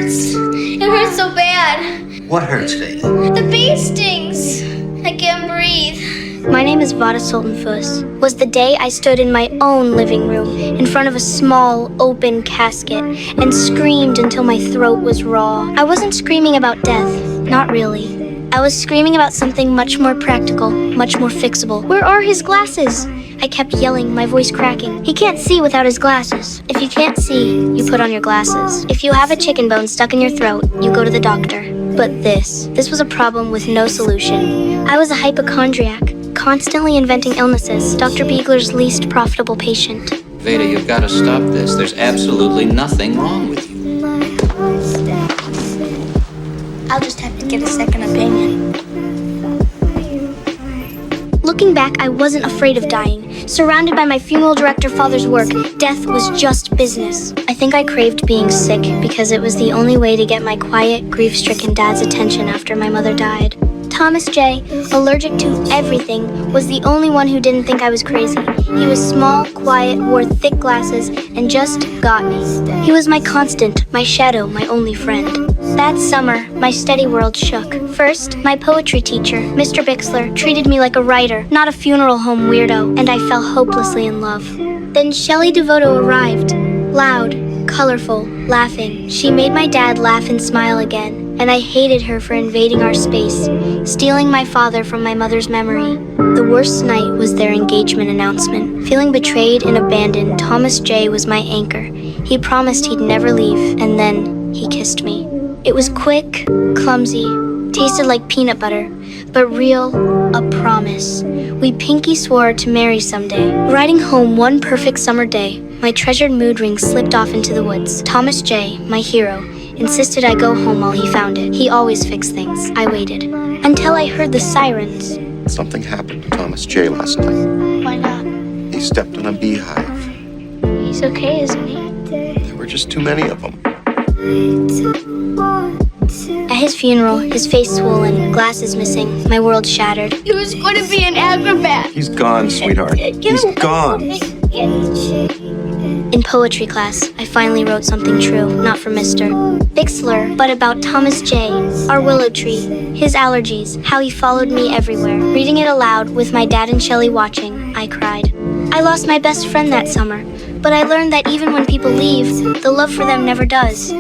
hurts. It hurts so bad. What hurts, Vada? The bee stings. I can't breathe. My name is Vada Sultanfuss. Was the day I stood in my own living room in front of a small, open casket and screamed until my throat was raw. I wasn't screaming about death, not really. I was screaming about something much more practical, much more fixable. Where are his glasses? I kept yelling, my voice cracking. He can't see without his glasses. If you can't see, you put on your glasses. If you have a chicken bone stuck in your throat, you go to the doctor. But this was a problem with no solution. I was a hypochondriac, constantly inventing illnesses, Dr. Beagler's least profitable patient. Vada, you've got to stop this. There's absolutely nothing wrong with you. I'll just have to get a second opinion. Looking back, I wasn't afraid of dying. Surrounded by my funeral director father's work, death was just business. I think I craved being sick because it was the only way to get my quiet, grief-stricken dad's attention after my mother died. Thomas J., allergic to everything, was the only one who didn't think I was crazy. He was small, quiet, wore thick glasses, and just got me. He was my constant, my shadow, my only friend. That summer, my steady world shook. First, my poetry teacher, Mr. Bixler, treated me like a writer, not a funeral home weirdo, and I fell hopelessly in love. Then Shelley DeVoto arrived, loud, colorful, laughing. She made my dad laugh and smile again, and I hated her for invading our space, stealing my father from my mother's memory. The worst night was their engagement announcement. Feeling betrayed and abandoned, Thomas J. was my anchor. He promised he'd never leave, and then he kissed me. It was quick, clumsy, tasted like peanut butter, but real, a promise. We pinky swore to marry someday. Riding home one perfect summer day, my treasured mood ring slipped off into the woods. Thomas J., my hero, insisted I go home while he found it. He always fixed things. I waited. Until I heard the sirens. Something happened to Thomas J. last night. Why not? He stepped on a beehive. He's okay, isn't he? There were just too many of them. At his funeral, his face swollen, glasses missing, my world shattered. He was going to be an acrobat. He's gone, sweetheart. He's gone. In poetry class, I finally wrote something true, not for Mr. Bixler, but about Thomas J., our willow tree, his allergies, how he followed me everywhere. Reading it aloud, with my dad and Shelley watching, I cried. I lost my best friend that summer, but I learned that even when people leave, the love for them never does.